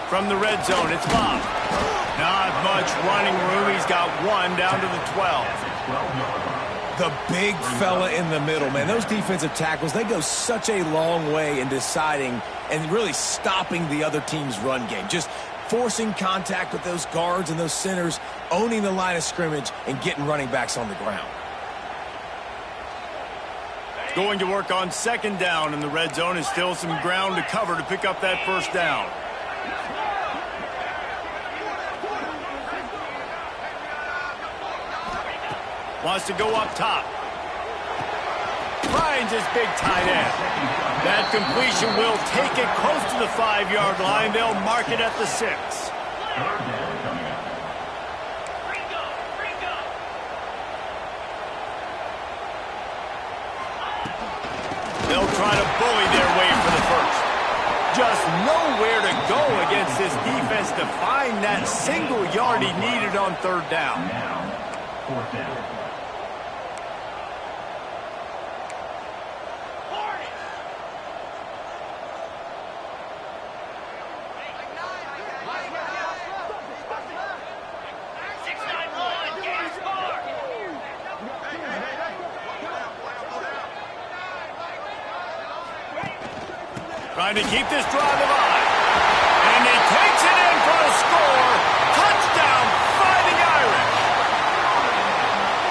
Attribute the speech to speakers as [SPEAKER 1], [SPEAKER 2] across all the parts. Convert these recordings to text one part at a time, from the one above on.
[SPEAKER 1] From the red zone, it's Bob. Not much running room. He's got one down to the 12.
[SPEAKER 2] The big fella in the middle, man. Those defensive tackles, they go such a long way in deciding and really stopping the other team's run game. Just forcing contact with those guards and those centers, owning the line of scrimmage, and getting running backs on the ground.
[SPEAKER 1] Going to work on second down in the red zone. Is still some ground to cover to pick up that first down. Wants to go up top. Finds his big tight end. That completion will take it close to the 5-yard line. They'll mark it at the 6. They'll try to bully their way for the first. Just nowhere to go against this defense to find that single yard he needed on third down.
[SPEAKER 3] Fourth down.
[SPEAKER 1] Trying to keep this drive alive. And he takes it in for a score. Touchdown, Fighting Irish.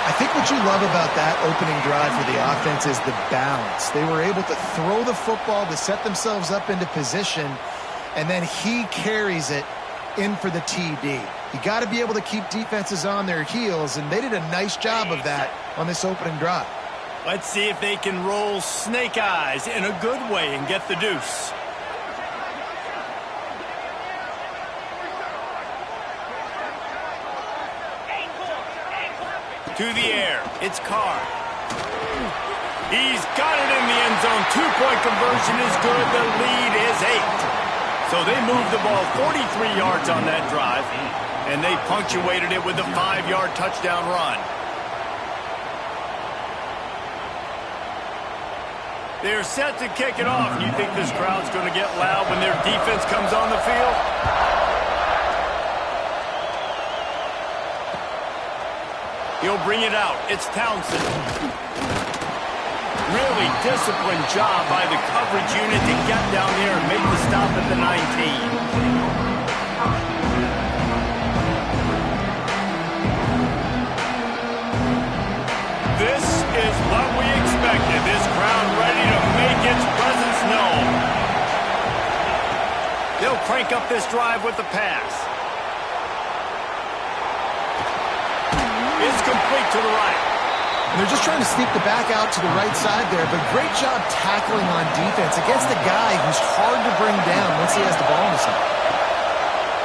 [SPEAKER 4] I think what you love about that opening drive for the offense is the balance. They were able to throw the football to set themselves up into position, and then he carries it in for the TD. You got to be able to keep defenses on their heels, and they did a nice job of that on this opening drive.
[SPEAKER 1] Let's see if they can roll snake eyes in a good way and get the deuce. To the air, it's Carr. He's got it in the end zone. 2-point conversion is good. The lead is 8. So they moved the ball 43 yards on that drive, and they punctuated it with a 5-yard touchdown run. They're set to kick it off. You think this crowd's going to get loud when their defense comes on the field? He'll bring it out. It's Townsend. Really disciplined job by the coverage unit to get down there and make the stop at the 19. This is what we expected. This crowd ready to make its presence known. They'll crank up this drive with the pass. It's complete to the right.
[SPEAKER 4] And they're just trying to sneak the back out to the right side there, but great job tackling on defense against a guy who's hard to bring down once he has the ball in his hand.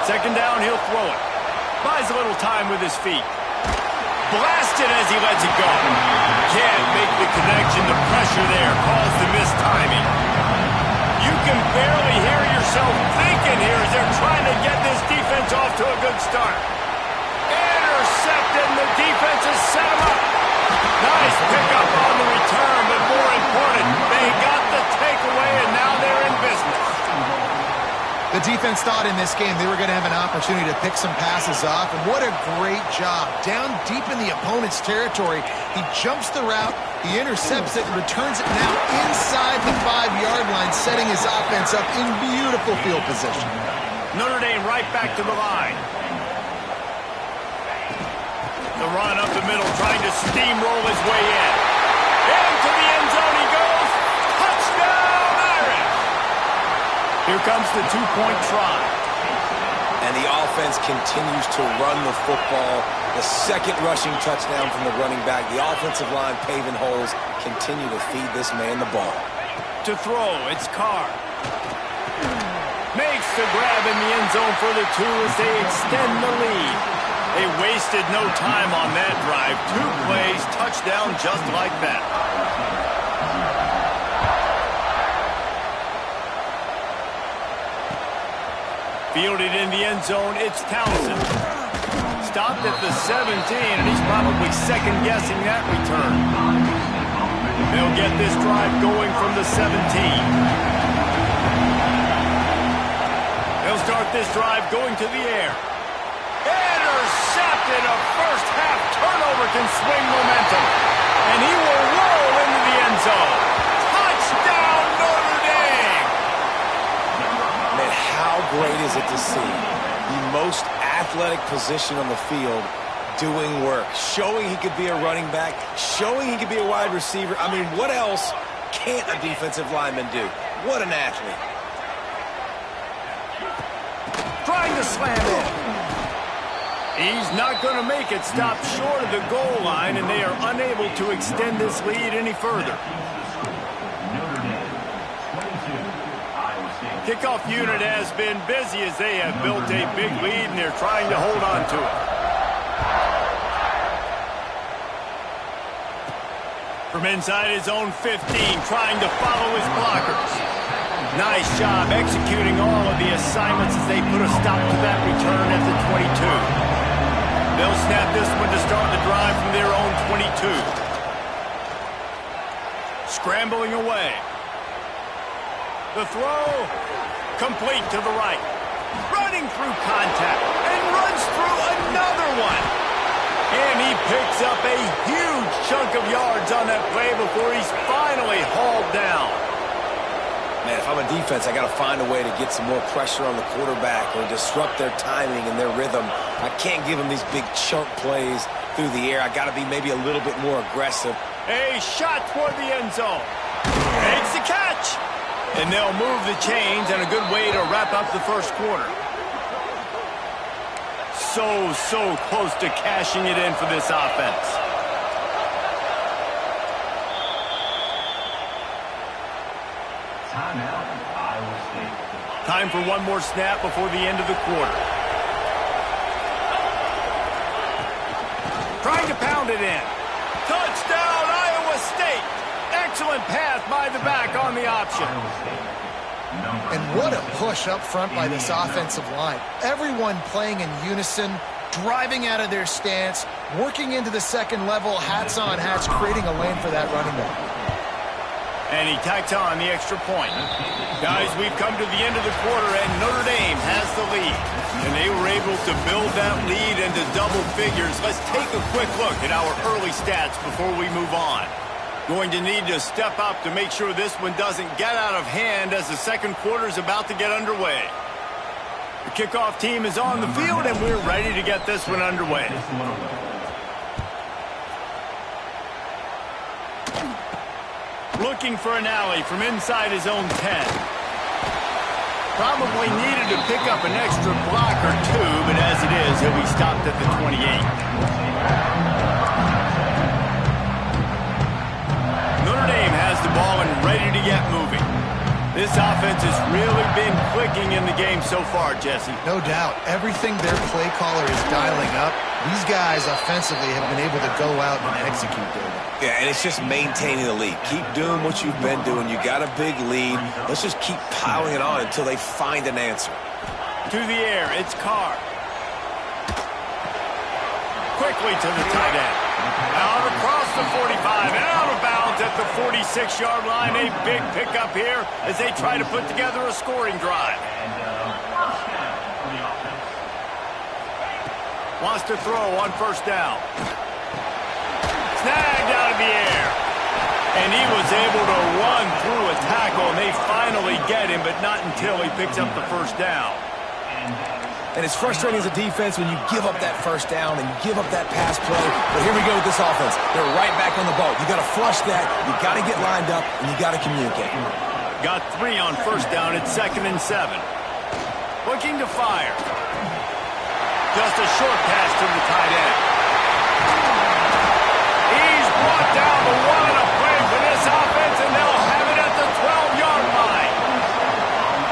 [SPEAKER 1] Second down, he'll throw it. Buys a little time with his feet. Blasted as he lets it go. Can't make the connection. The pressure there caused the missed timing. You can barely hear yourself thinking here as they're trying to get this defense off to a good start. Intercepted, and the defense has set him up. Nice pickup on the return, but more important, they got the takeaway, and now they're in business.
[SPEAKER 4] The defense thought in this game they were going to have an opportunity to pick some passes off, and what a great job. Down deep in the opponent's territory, he jumps the route, he intercepts it, and returns it now inside the 5-yard line, setting his offense up in beautiful field position.
[SPEAKER 1] Notre Dame right back to the line. The run up the middle, trying to steamroll his way in. Into the end zone he goes. Touchdown, Irish! Here comes the 2-point try.
[SPEAKER 2] And the offense continues to run the football. The second rushing touchdown from the running back. The offensive line paving holes. Continue to feed this man the ball.
[SPEAKER 1] To throw, it's Carr. Makes the grab in the end zone for the 2 as they extend the lead. They wasted no time on that drive. 2 plays, touchdown just like that. Fielded in the end zone, it's Townsend. Stopped at the 17, and he's probably second-guessing that return. They'll get this drive going from the 17. They'll start this drive going to the air. Intercepted. A first-half turnover can swing momentum. And he will roll into the end zone. Touchdown, Notre Dame!
[SPEAKER 2] Man, how great is it to see the most athletic position on the field doing work, showing he could be a running back, showing he could be a wide receiver. I mean, what else can't a defensive lineman do? What an athlete.
[SPEAKER 1] Trying to slam in. He's not going to make it. Stop short of the goal line, and they are unable to extend this lead any further. Kickoff unit has been busy as they have built a big lead, and they're trying to hold on to it. From inside his own 15, trying to follow his blockers. Nice job executing all of the assignments as they put a stop to that return at the 22. They'll snap this one to start the drive from their own 22. Scrambling away. The throw, complete to the right. Running through contact and runs through another one. And he picks up a huge chunk of yards on that play before he's finally hauled down.
[SPEAKER 2] Man, if I'm a defense, I got to find a way to get some more pressure on the quarterback or disrupt their timing and their rhythm. I can't give them these big chunk plays through the air. I got to be maybe a little bit more aggressive.
[SPEAKER 1] A shot toward the end zone. Makes the catch. And they'll move the chains, and a good way to wrap up the first quarter. So close to cashing it in for this offense.
[SPEAKER 3] Timeout, Iowa State.
[SPEAKER 1] Time for one more snap before the end of the quarter. Trying to pound it in. Touchdown, Iowa State. Excellent pass by the back on the option.
[SPEAKER 4] And what a push up front by this offensive line. Everyone playing in unison, driving out of their stance, working into the second level, hats on hats, creating a lane for that running back.
[SPEAKER 1] And he tacks on the extra point. Guys, we've come to the end of the quarter, and Notre Dame has the lead. And they were able to build that lead into double figures. Let's take a quick look at our early stats before we move on. Going to need to step up to make sure this one doesn't get out of hand as the second quarter is about to get underway. The kickoff team is on the field, and we're ready to get this one underway. Looking for an alley from inside his own 10. Probably needed to pick up an extra block or two, but as it is, he'll be stopped at the 28. Notre Dame has the ball and ready to get moving. This offense has really been clicking in the game so far, Jesse.
[SPEAKER 4] No doubt. Everything their play caller is dialing up, these guys offensively have been able to go out and execute, David.
[SPEAKER 2] Yeah, and it's just maintaining the lead. Keep doing what you've been doing. You got a big lead. Let's just keep piling it on until they find an answer.
[SPEAKER 1] To the air, it's Carr. Quickly to the tight end. Out across the 45 and out of bounds at the 46-yard line. A big pickup here as they try to put together a scoring drive. Wants to throw on first down. Snagged out of the air. And he was able to run through a tackle, and they finally get him, but not until he picks up the first down.
[SPEAKER 2] And it's frustrating as a defense when you give up that first down and you give up that pass play. But here we go with this offense. They're right back on the ball. You got to flush that. You got to get lined up, and you got to communicate.
[SPEAKER 1] Got 3 on first down. It's 2nd and 7. Looking to fire. Just a short pass to the tight end. He's brought down the one on a play for this offense, and they'll have it at the 12-yard line.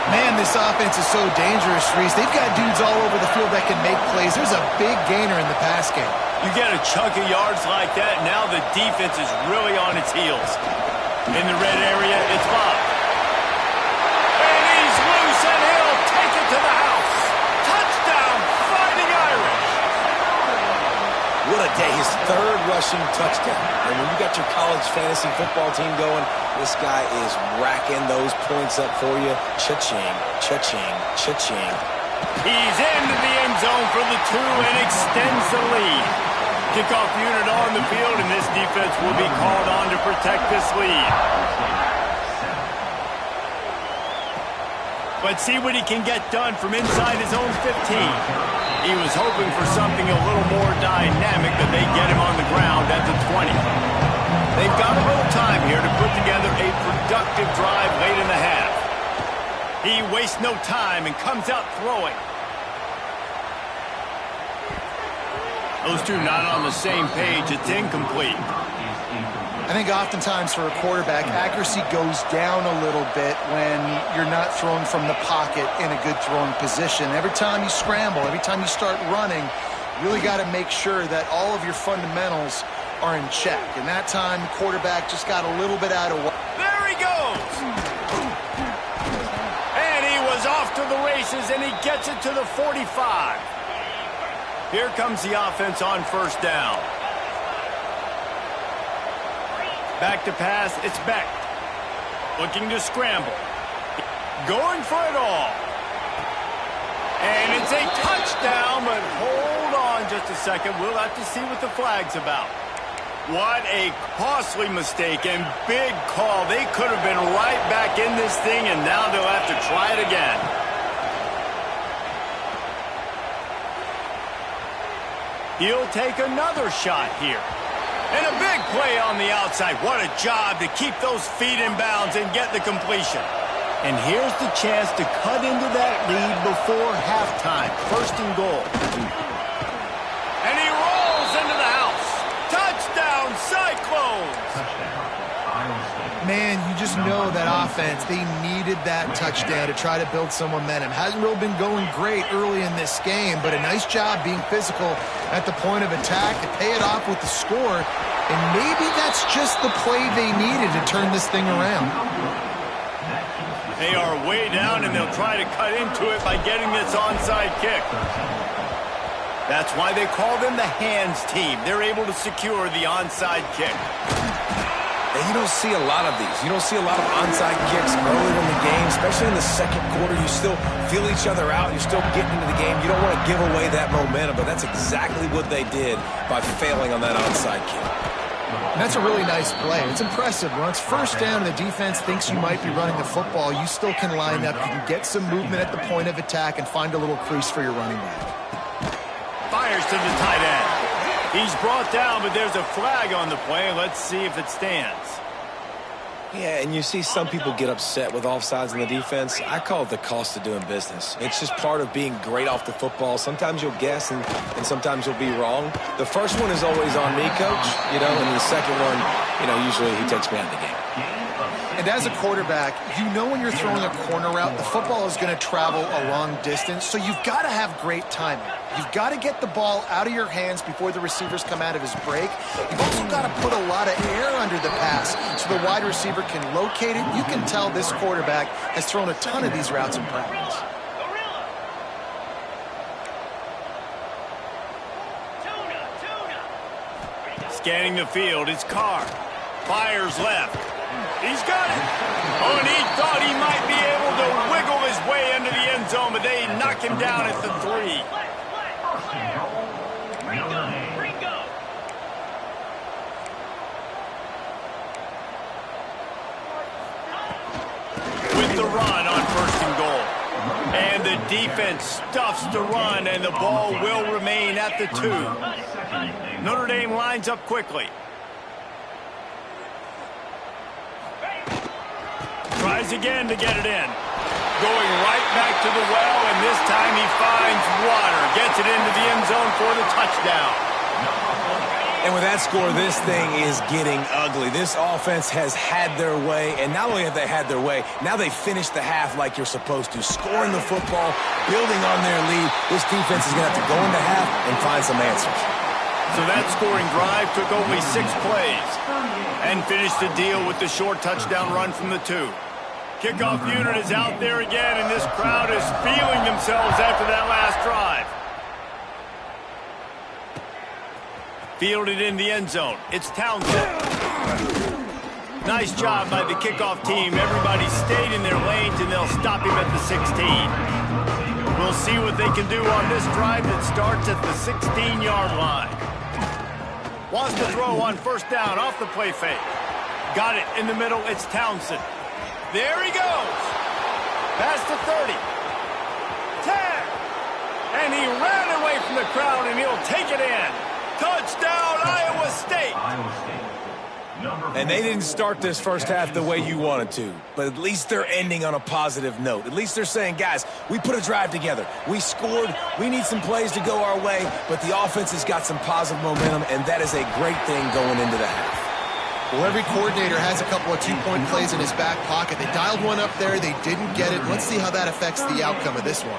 [SPEAKER 4] Man, this offense is so dangerous, Reese. They've got dudes all over the field that can make plays. There's a big gainer in the pass game.
[SPEAKER 1] You get a chunk of yards like that, now the defense is really on its heels. In the red area, it's Bob. And he's loose, and he'll take it to the house. Touchdown, Fighting Irish.
[SPEAKER 2] What a day. His 3rd rushing touchdown. And when you got your college fantasy football team going, this guy is racking those points up for you. Cha-ching, cha-ching, cha-ching.
[SPEAKER 1] He's into the end zone for the 2 and extends the lead. Kickoff unit on the field, and this defense will be called on to protect this lead. Let's see what he can get done from inside his own 15. He was hoping for something a little more dynamic, but they get him on the ground at the 20. They've got a little time here to put together a productive drive late in the half. He wastes no time and comes out throwing. Those two not on the same page. It's incomplete.
[SPEAKER 4] I think oftentimes for a quarterback, accuracy goes down a little bit when you're not throwing from the pocket in a good throwing position. Every time you scramble, every time you start running, you really got to make sure that all of your fundamentals are in check. And that time, the quarterback just got a little bit out of whack.
[SPEAKER 1] There he goes! And he was off to the races, and he gets it to the 45. Here comes the offense on first down. Back to pass, it's Beck. Looking to scramble. Going for it all. And it's a touchdown, but hold on just a second. We'll have to see what the flag's about. What a costly mistake and big call. They could have been right back in this thing, and now they'll have to try it again. He'll take another shot here. And a big play on the outside. What a job to keep those feet in bounds and get the completion. And here's the chance to cut into that lead before halftime. First and goal. And he rolls into the house. Touchdown, Cyclones!
[SPEAKER 4] Man, you just know that offense, they needed that touchdown to try to build some momentum. Hasn't really been going great early in this game, but a nice job being physical at the point of attack to pay it off with the score. And maybe that's just the play they needed to turn this thing around.
[SPEAKER 1] They are way down, and they'll try to cut into it by getting this onside kick. That's why they call them the hands team. They're able to secure the onside kick.
[SPEAKER 2] And you don't see a lot of these. You don't see a lot of onside kicks early in the game, especially in the second quarter. You still feel each other out. You're still getting into the game. You don't want to give away that momentum, but that's exactly what they did by failing on that onside kick.
[SPEAKER 4] And that's a really nice play. It's impressive. When it's first down and the defense thinks you might be running the football, you still can line up. You can get some movement at the point of attack and find a little crease for your running back.
[SPEAKER 1] Fires to the tight end. He's brought down, but there's a flag on the play. Let's see if it stands.
[SPEAKER 2] Yeah, and you see some people get upset with offsides in the defense. I call it the cost of doing business. It's just part of being great off the football. Sometimes you'll guess, and sometimes you'll be wrong. The first one is always on me, Coach, and the second one, usually he takes me out of the game.
[SPEAKER 4] And as a quarterback, you know when you're throwing a corner route, the football is going to travel a long distance, so you've got to have great timing. You've got to get the ball out of your hands before the receivers come out of his break. You've also got to put a lot of air under the pass so the wide receiver can locate it. You can tell this quarterback has thrown a ton of these routes in practice.
[SPEAKER 1] Scanning the field, it's Carr. Fires left. He's got it. Oh, and he thought he might be able to wiggle his way into the end zone, but they knock him down at the 3. With the run on first and goal. And the defense stuffs the run, and the ball will remain at the 2. Notre Dame lines up quickly. Tries again to get it in. Going right back to the well, and this time he finds water. Gets it into the end zone for the touchdown.
[SPEAKER 2] And with that score, this thing is getting ugly. This offense has had their way, and not only have they had their way, now they finished the half like you're supposed to, scoring the football, building on their lead. This defense is going to have to go into half and find some answers.
[SPEAKER 1] So that scoring drive took only 6 plays and finished the deal with the short touchdown run from the 2. Kickoff unit is out there again, and this crowd is feeling themselves after that last drive. Fielded in the end zone. It's Townsend. Nice job by the kickoff team. Everybody stayed in their lanes, and they'll stop him at the 16. We'll see see what they can do on this drive that starts at the 16-yard line. Wants to throw on first down off the play fake. Got it in the middle. It's Townsend. There he goes. Past the 30. 10. And he ran away from the crowd, and he'll take it in. Touchdown, Iowa State.
[SPEAKER 2] And they didn't start this first half the way you wanted to, but at least they're ending on a positive note. At least they're saying, guys, we put a drive together. We scored. We need some plays to go our way, but the offense has got some positive momentum, and that is a great thing going into the half.
[SPEAKER 4] Well, every coordinator has a couple of two-point plays in his back pocket. They dialed one up there. They didn't get it. Let's see how that affects the outcome of this one.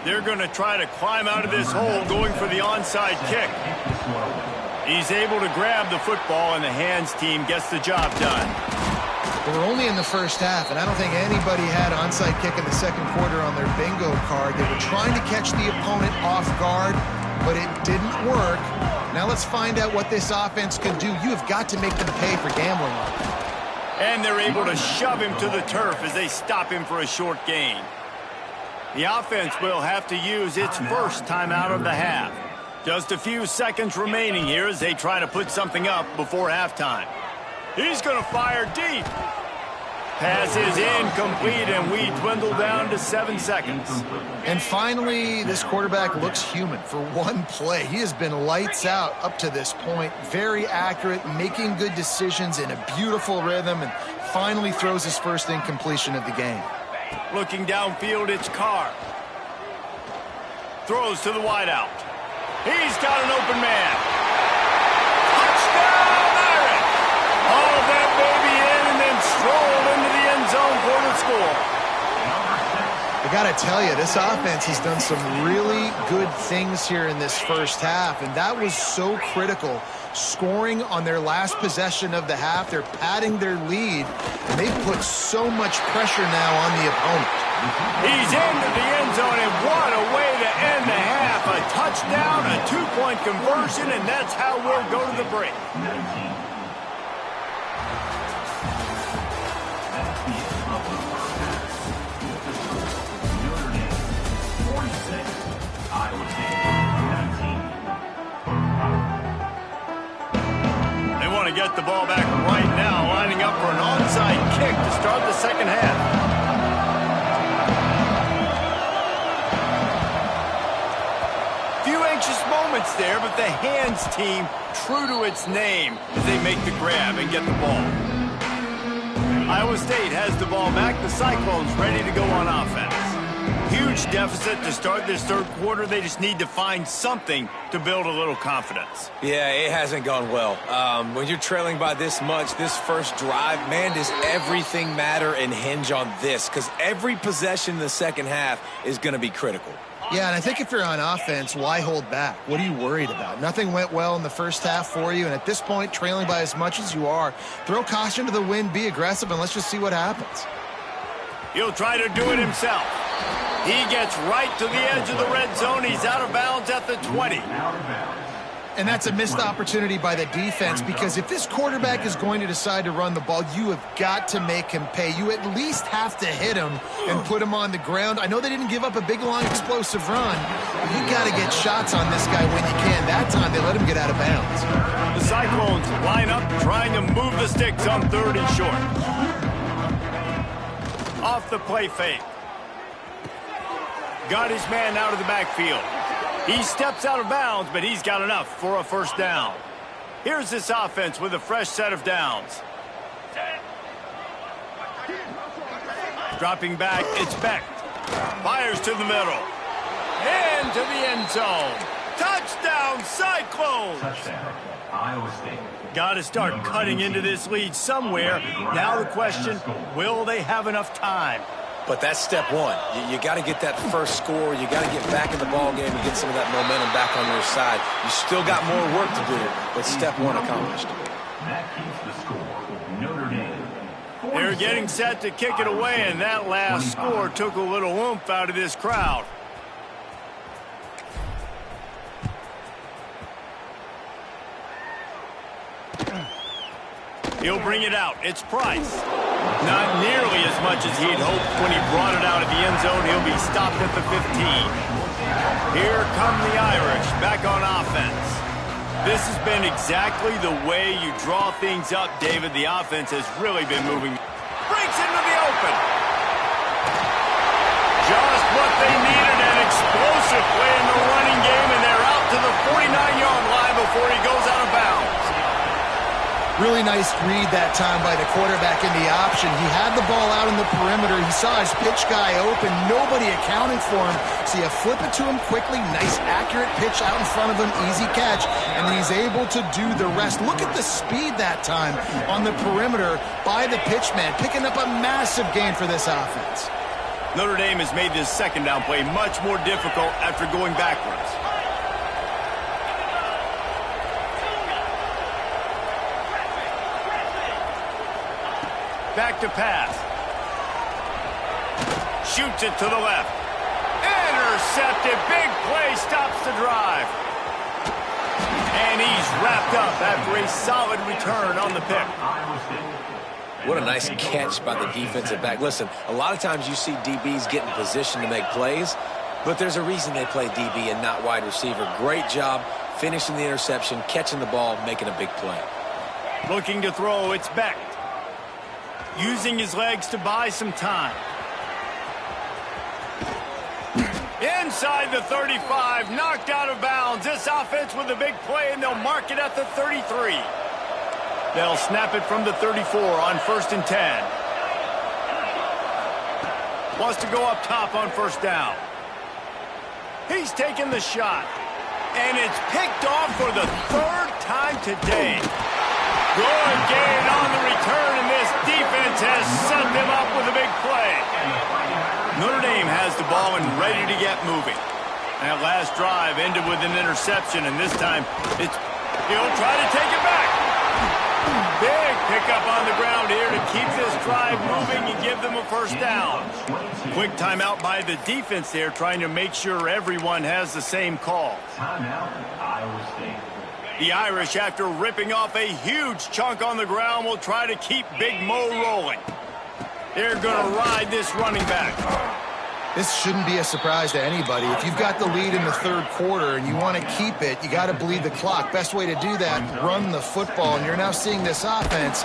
[SPEAKER 1] They're going to try to climb out of this hole going for the onside kick. He's able to grab the football, and the hands team gets the job done.
[SPEAKER 4] We're only in the first half, and I don't think anybody had onside kick in the second quarter on their bingo card. They were trying to catch the opponent off guard, but it didn't work. Now let's find out what this offense can do. You have got to make them pay for gambling on it.
[SPEAKER 1] And they're able to shove him to the turf as they stop him for a short gain. The offense will have to use its first timeout of the half. Just a few seconds remaining here as they try to put something up before halftime. He's going to fire deep. Pass is incomplete, and we dwindle down to 7 seconds.
[SPEAKER 4] And finally, this quarterback looks human for one play. He has been lights out up to this point. Very accurate, making good decisions in a beautiful rhythm, and finally throws his first incompletion of the game.
[SPEAKER 1] Looking downfield, it's Carr. Throws to the wideout. He's got an open man. Touchdown, Irish! All that baby in and then strolled into the end zone for the score.
[SPEAKER 4] I got to tell you, this offense has done some really good things here in this first half, and that was so critical. Scoring on their last possession of the half, they're padding their lead, and they've put so much pressure now on the opponent.
[SPEAKER 1] He's into the end zone, and what a way to end the half. A touchdown, a two-point conversion, and that's how we'll go to the break. They want to get the ball back right now, lining up for an onside kick to start the second half. Moments there, but the hands team true to its name as they make the grab and get the ball. Iowa State has the ball back. The Cyclones ready to go on offense. Huge deficit to start this third quarter. They just need to find something to build a little confidence.
[SPEAKER 2] Yeah, it hasn't gone well. When you're trailing by this much, this first drive, man, does everything matter and hinge on this, because every possession in the second half is going to be critical.
[SPEAKER 4] Yeah, and I think if you're on offense, why hold back? What are you worried about? Nothing went well in the first half for you, and at this point, trailing by as much as you are, throw caution to the wind, be aggressive, and let's just see what happens.
[SPEAKER 1] He'll try to do it himself. He gets right to the edge of the red zone. He's out of bounds at the 20.
[SPEAKER 4] And that's a missed opportunity by the defense, because if this quarterback is going to decide to run the ball, you have got to make him pay. You at least have to hit him and put him on the ground. I know they didn't give up a big, long, explosive run, but you got to get shots on this guy when you can. That time, they let him get out of bounds.
[SPEAKER 1] The Cyclones line up, trying to move the sticks on 3rd and short. Off the play fake. Got his man out of the backfield. He steps out of bounds, but he's got enough for a first down. Here's this offense with a fresh set of downs. Dropping back, it's Beck. Fires to the middle. Into the end zone. Touchdown, Cyclones!
[SPEAKER 3] Touchdown, Iowa State.
[SPEAKER 1] Got to start cutting into this lead somewhere. Now the question, will they have enough time?
[SPEAKER 2] But that's step one. You got to get that first score. You got to get back in the ball game and get some of that momentum back on your side. You still got more work to do, but step one accomplished.
[SPEAKER 3] That keeps the score. Notre Dame.
[SPEAKER 1] They're getting set to kick it away, and that last score took a little oomph out of this crowd. He'll bring it out. It's Price. Not nearly as much as he'd hoped when he brought it out of the end zone. He'll be stopped at the 15. Here come the Irish back on offense. This has been exactly the way you draw things up, David. The offense has really been moving. Breaks into the open. Just what they needed, an explosive play in the running game, and they're out to the 49-yard line before he goes out of bounds.
[SPEAKER 4] Really nice read that time by the quarterback in the option. He had the ball out in the perimeter. He saw his pitch guy open. Nobody accounting for him. So you flip it to him quickly. Nice, accurate pitch out in front of him. Easy catch. And then he's able to do the rest. Look at the speed that time on the perimeter by the pitchman, picking up a massive gain for this offense.
[SPEAKER 1] Notre Dame has made this second down play much more difficult after going backwards. Back to pass. Shoots it to the left. Intercepted. Big play stops the drive. And he's wrapped up after a solid return on the pick.
[SPEAKER 2] What a nice catch by the defensive back. Listen, a lot of times you see DBs get in position to make plays, but there's a reason they play DB and not wide receiver. Great job finishing the interception, catching the ball, making a big play.
[SPEAKER 1] Looking to throw, it's Beck. Using his legs to buy some time. Inside the 35, knocked out of bounds. This offense with a big play, and they'll mark it at the 33. They'll snap it from the 34 on 1st and 10. Wants to go up top on 1st down. He's taking the shot. And it's picked off for the 3rd time today. Good gain on the return, and this defense has set them up with a big play. Notre Dame has the ball and ready to get moving. That last drive ended with an interception, and this time he'll try to take it back. Big pickup on the ground here to keep this drive moving and give them a 1st down. Quick timeout by the defense there, trying to make sure everyone has the same call.
[SPEAKER 3] Timeout, Iowa State.
[SPEAKER 1] The Irish, after ripping off a huge chunk on the ground, will try to keep Big Mo rolling. They're going to ride this running back.
[SPEAKER 4] This shouldn't be a surprise to anybody. If you've got the lead in the 3rd quarter and you want to keep it, you got to bleed the clock. Best way to do that, run the football. And you're now seeing this offense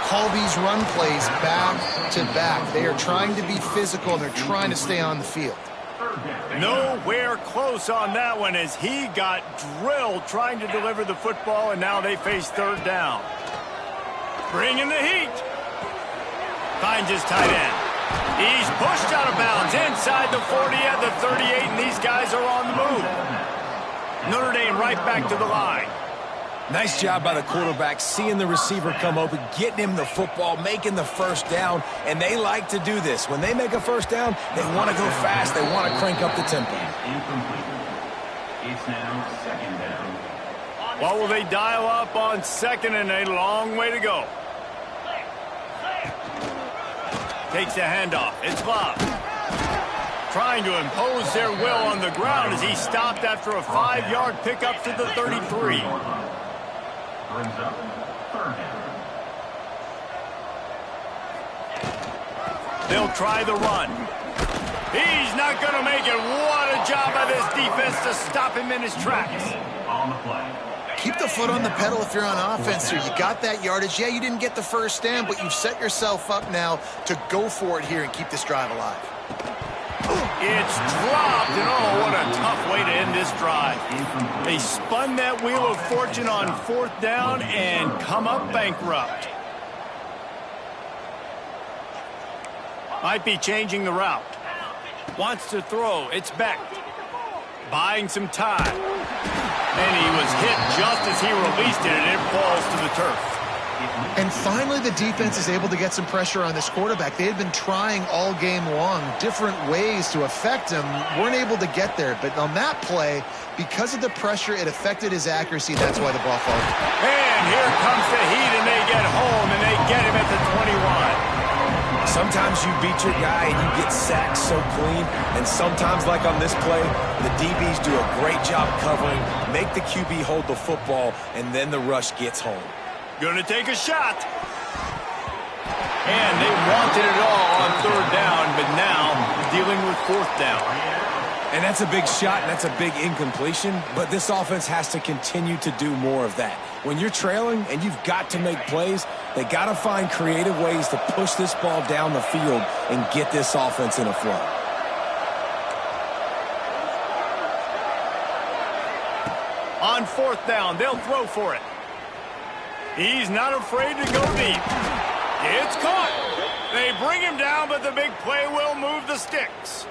[SPEAKER 4] call these run plays back to back. They are trying to be physical, and they're trying to stay on the field.
[SPEAKER 1] Nowhere close on that one as he got drilled trying to deliver the football, and now they face 3rd down. Bringing the heat. Finds his tight end. He's pushed out of bounds inside the 40 at the 38, and these guys are on the move. Notre Dame right back to the line.
[SPEAKER 2] Nice job by the quarterback, seeing the receiver come open, getting him the football, making the 1st down, and they like to do this. When they make a 1st down, they want to go fast. They want to crank up the tempo.
[SPEAKER 3] It's now 2nd down.
[SPEAKER 1] What will they dial up on 2nd, and a long way to go? Takes the handoff. It's Bob. Trying to impose their will on the ground as he stopped after a 5-yard pickup to the 33.
[SPEAKER 3] Brings up 3rd down.
[SPEAKER 1] They'll try the run. He's not going to make it. What a job by this defense to stop him in his tracks.
[SPEAKER 3] On the play.
[SPEAKER 4] Keep the foot on the pedal if you're on offense here. You got that yardage. Yeah, you didn't get the 1st down, but you've set yourself up now to go for it here and keep this drive alive.
[SPEAKER 1] It's dropped, and oh, what a tough way to end this drive. They spun that wheel of fortune on 4th down and come up bankrupt. Might be changing the route. Wants to throw. It's Beck. Buying some time. And he was hit just as he released it, and it falls to the turf.
[SPEAKER 4] And finally, the defense is able to get some pressure on this quarterback. They had been trying all game long different ways to affect him. Weren't able to get there. But on that play, because of the pressure, it affected his accuracy. That's why the ball falls.
[SPEAKER 1] And here comes the heat, and they get home, and they get him at the 21.
[SPEAKER 2] Sometimes you beat your guy and you get sacked so clean, and sometimes, like on this play, the DBs do a great job covering, make the QB hold the football, and then the rush gets home.
[SPEAKER 1] Gonna take a shot. And they wanted it all on third down, but now dealing with fourth down.
[SPEAKER 2] And that's a big shot, and that's a big incompletion, but this offense has to continue to do more of that. When you're trailing and you've got to make plays, they got to find creative ways to push this ball down the field and get this offense in a flow.
[SPEAKER 1] On fourth down, they'll throw for it. He's not afraid to go deep. It's caught. They bring him down, but the big play will move the sticks.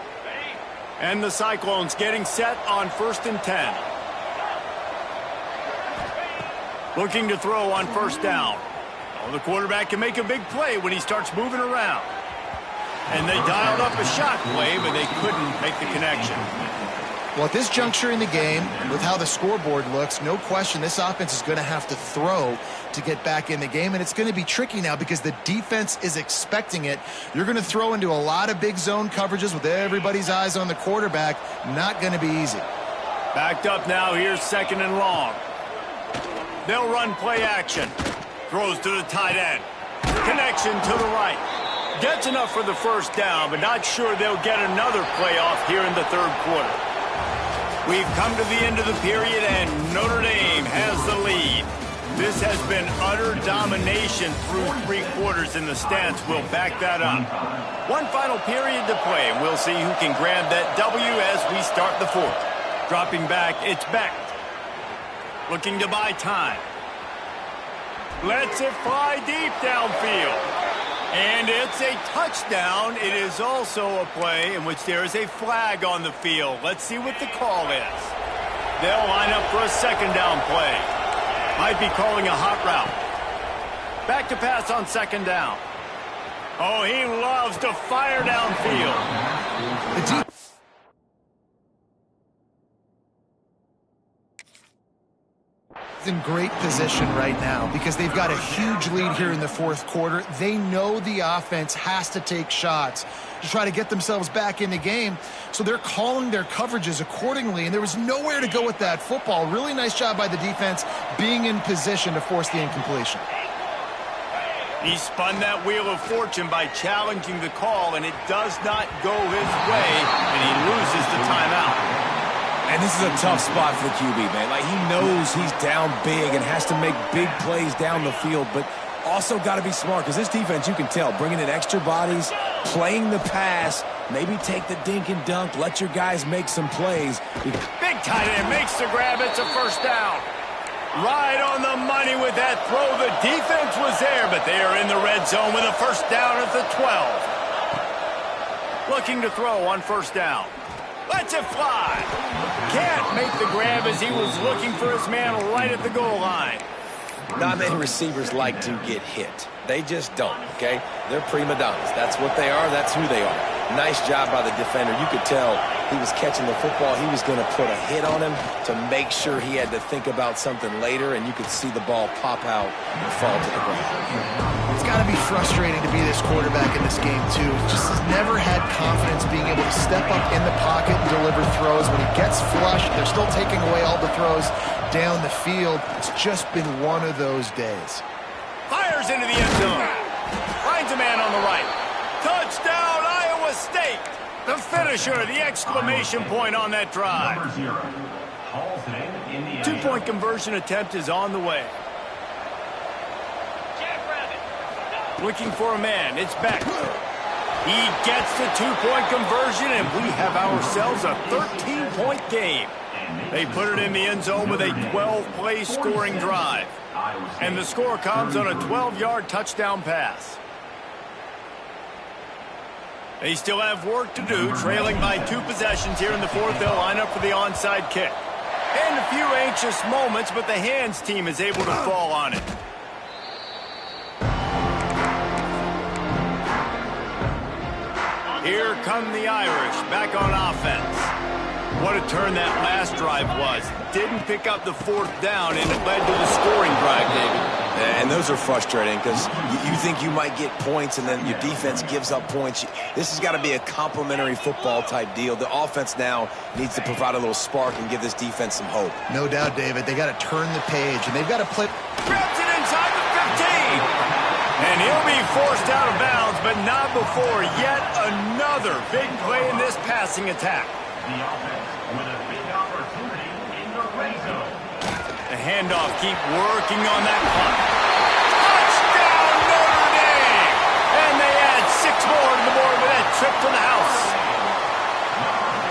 [SPEAKER 1] And the Cyclones getting set on 1st and 10. Looking to throw on first down. Oh, the quarterback can make a big play when he starts moving around. And they dialed up a shot play, but they couldn't make the connection.
[SPEAKER 4] Well, at this juncture in the game, with how the scoreboard looks, no question this offense is going to have to throw to get back in the game, and it's going to be tricky now because the defense is expecting it. You're going to throw into a lot of big zone coverages with everybody's eyes on the quarterback. Not going to be easy.
[SPEAKER 1] Backed up now, here's 2nd and long. They'll run play action. Throws to the tight end. Connection to the right. Gets enough for the first down, but not sure they'll get another playoff here in the third quarter. We've come to the end of the period, and Notre Dame has the lead. This has been utter domination through 3 quarters, and the stats will back that up. One final period to play, and we'll see who can grab that W as we start the fourth. Dropping back, it's Beck. Looking to buy time. Lets it fly deep downfield. And it's a touchdown. It is also a play in which there is a flag on the field. Let's see what the call is. They'll line up for a 2nd down play. Might be calling a hot route. Back to pass on 2nd down. Oh, he loves to fire downfield.
[SPEAKER 4] In great position right now because they've got a huge lead here in the fourth quarter. They know the offense has to take shots to try to get themselves back in the game, so they're calling their coverages accordingly, and there was nowhere to go with that football. Really nice job by the defense being in position to force the incompletion.
[SPEAKER 1] He spun that wheel of fortune by challenging the call, and it does not go his way, and he loses the timeout.
[SPEAKER 2] And this is a tough spot for the QB, man. Like, he knows he's down big and has to make big plays down the field, but also got to be smart because this defense, you can tell, bringing in extra bodies, playing the pass, maybe take the dink and dunk, let your guys make some plays.
[SPEAKER 1] Big tight end makes the grab. It's a first down. Right on the money with that throw. The defense was there, but they are in the red zone with a first down at the 12. Looking to throw on first down. Lets it fly. Can't make the grab as he was looking for his man right at the goal line.
[SPEAKER 2] Not many receivers like to get hit. They just don't, okay? They're prima donnas. That's what they are. That's who they are. Nice job by the defender. You could tell he was catching the football. He was going to put a hit on him to make sure he had to think about something later, and you could see the ball pop out and fall to the ground.
[SPEAKER 4] It's got to be frustrating to be this quarterback in this game, too. He just has never had confidence being able to step up in the pocket and deliver throws. When he gets flushed, they're still taking away all the throws down the field. It's just been one of those days.
[SPEAKER 1] Fires into the end zone. Finds a man on the right. Touchdown, Iowa State. The finisher, the exclamation point on that drive. 2-point conversion attempt is on the way. Looking for a man. It's Beck. He gets the 2-point conversion, and we have ourselves a 13-point game. They put it in the end zone with a 12-play scoring drive. And the score comes on a 12-yard touchdown pass. They still have work to do, trailing by 2 possessions here in the fourth. They'll line up for the onside kick. And a few anxious moments, but the hands team is able to fall on it. Here come the Irish back on offense. What a turn that last drive was. Didn't pick up the fourth down, and it led to the scoring drive, David.
[SPEAKER 2] And those are frustrating because you think you might get points, and then your defense gives up points. This has got to be a complimentary football type deal. The offense now needs to provide a little spark and give this defense some hope.
[SPEAKER 4] No doubt, David. They got to turn the page, and they've got to play.
[SPEAKER 1] Grabs it inside the 15. And And he'll be forced out of bounds, but not before yet another big play in this passing attack.
[SPEAKER 3] The offense with a big opportunity in the red zone.
[SPEAKER 1] The handoff, keep working on that clock. Touchdown, Notre Dame! And they add 6 more to the board with that trip to the house.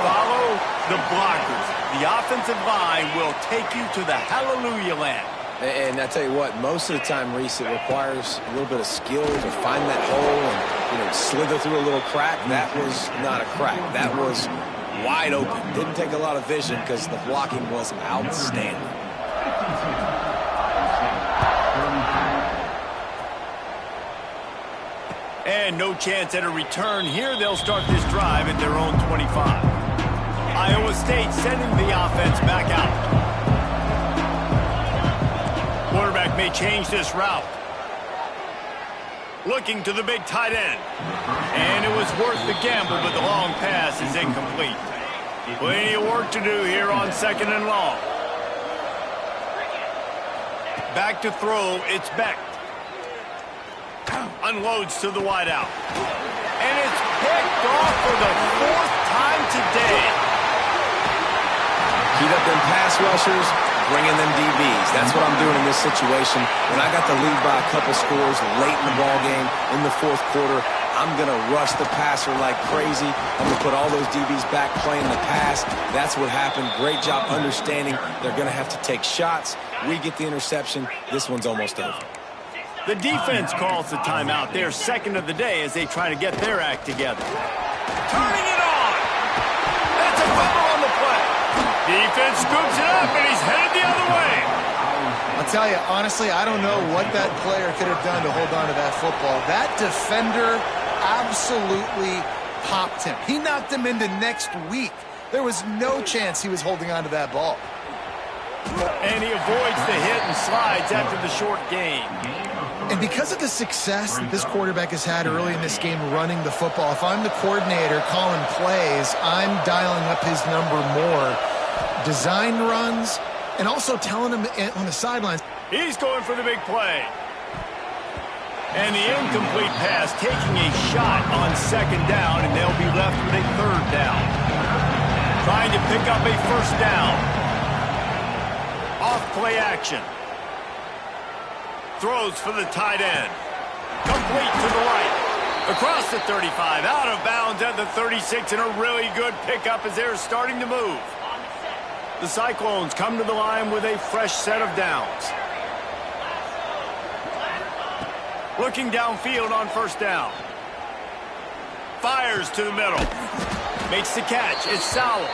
[SPEAKER 1] Follow the blockers. The offensive line will take you to the hallelujah land.
[SPEAKER 2] And I tell you what, most of the time, Reese, it requires a little bit of skill to find that hole and, slither through a little crack. That was not a crack. That was wide open. Didn't take a lot of vision because the blocking was outstanding.
[SPEAKER 1] And no chance at a return here. They'll start this drive at their own 25. Iowa State sending the offense back out. Quarterback may change this route. Looking to the big tight end. And it was worth the gamble, but the long pass is incomplete. Plenty of work to do here on 2nd and long. Back to throw, it's Beck. Unloads to the wideout. And it's picked off for the 4th time today.
[SPEAKER 2] Heat up them pass rushers, bringing them DBs. That's what I'm doing in this situation. When I got the lead by a couple scores late in the ball game in the 4th quarter, I'm going to rush the passer like crazy. I'm going to put all those DBs back playing the pass. That's what happened. Great job understanding they're going to have to take shots. We get the interception. This one's almost over.
[SPEAKER 1] The defense calls the timeout. They're 2nd of the day as they try to get their act together. Turning it on. That's a fumble on the play. Defense scoops it up, and he's headed the other way.
[SPEAKER 4] I'll tell you, honestly, I don't know what that player could have done to hold on to that football. That defender absolutely popped him. He knocked him into next week. There was no chance he was holding on to that ball.
[SPEAKER 1] And he avoids the hit and slides after the short gain.
[SPEAKER 4] And because of the success that this quarterback has had early in this game running the football, if I'm the coordinator calling plays, I'm dialing up his number more. Design runs, and also telling him on the sidelines.
[SPEAKER 1] He's going for the big play. And the incomplete pass taking a shot on 2nd down, and they'll be left with a 3rd down. Trying to pick up a 1st down. Off play action. Throws for the tight end. Complete to the right. Across the 35. Out of bounds at the 36, and a really good pickup as they're starting to move. The Cyclones come to the line with a fresh set of downs. Looking downfield on 1st down. Fires to the middle. Makes the catch. It's Sowell.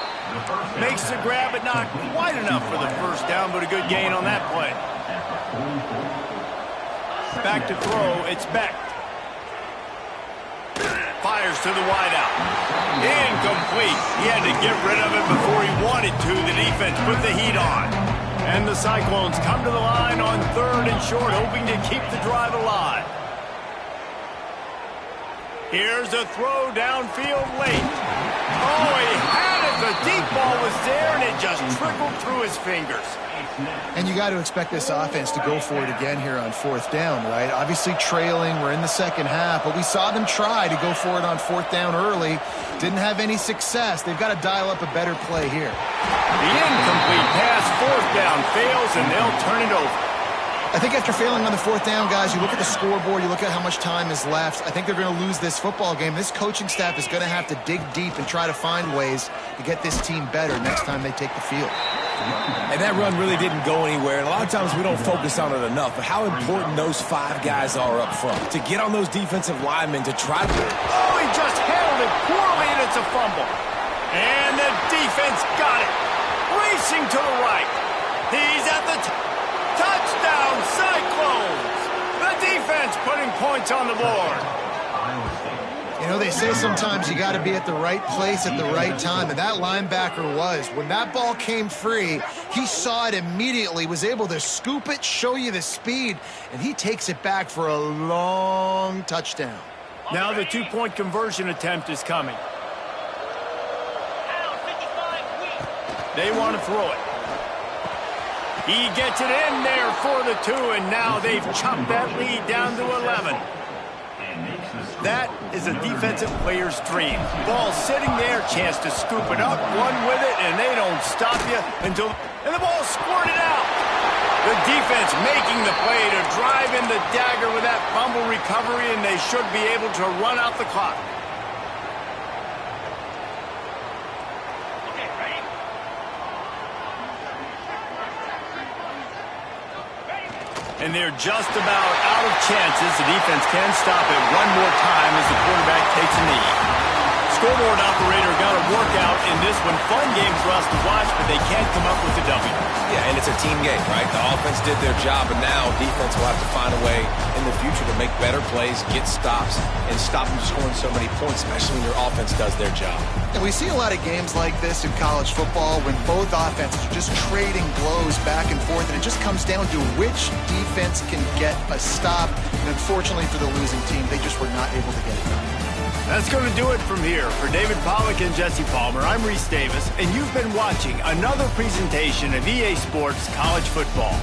[SPEAKER 1] Makes the grab, but not quite enough for the 1st down, but a good gain on that play. Back to throw. It's Beck. Fires to the wideout. Incomplete. He had to get rid of it before he wanted to. The defense put the heat on. And the Cyclones come to the line on 3rd and short, hoping to keep the drive alive. Here's a throw downfield late. Oh, he had it. The deep ball was there, and it just trickled through his fingers.
[SPEAKER 4] And you got to expect this offense to go for it again here on 4th down, right? Obviously trailing. We're in the 2nd half, but we saw them try to go for it on 4th down early. Didn't have any success. They've got to dial up a better play here.
[SPEAKER 1] The incomplete pass, 4th down, fails, and they'll turn it over.
[SPEAKER 4] I think after failing on the 4th down, guys, you look at the scoreboard, you look at how much time is left. I think they're going to lose this football game. This coaching staff is going to have to dig deep and try to find ways to get this team better next time they take the field.
[SPEAKER 2] And that run really didn't go anywhere. And a lot of times we don't focus on it enough, but how important those 5 guys are up front. To get on those defensive linemen to try to...
[SPEAKER 1] Oh, he just handled it poorly, and it's a fumble. And the defense got it. Racing to the right. He's at the touchdown, Cyclones. The defense putting points on the board.
[SPEAKER 4] You know, they say sometimes you got to be at the right place at the right time, and that linebacker was. When that ball came free, he saw it immediately, was able to scoop it, show you the speed, and he takes it back for a long touchdown.
[SPEAKER 1] Now the 2-point conversion attempt is coming. They want to throw it. He gets it in there for the 2, and now they've chopped that lead down to 11. That is a defensive player's dream. Ball sitting there, chance to scoop it up, run with it, and they don't stop you until... And the ball squirted out. The defense making the play to drive in the dagger with that fumble recovery, and they should be able to run out the clock. And they're just about out of chances. The defense can stop it one more time as the quarterback takes a knee. Scoreboard operator got a workout in this one. Fun game for us to watch, but they can't come up with the W.
[SPEAKER 2] Yeah, and it's a team game, right? The offense did their job, and now defense will have to find a way in the future to make better plays, get stops, and stop them scoring so many points, especially when your offense does their job.
[SPEAKER 4] And we see a lot of games like this in college football when both offenses are just trading blows back and forth, and it just comes down to which defense can get a stop. And unfortunately for the losing team, they just were not able to get it done.
[SPEAKER 1] That's going to do it from here. For David Pollack and Jesse Palmer, I'm Reese Davis, and you've been watching another presentation of EA Sports College Football.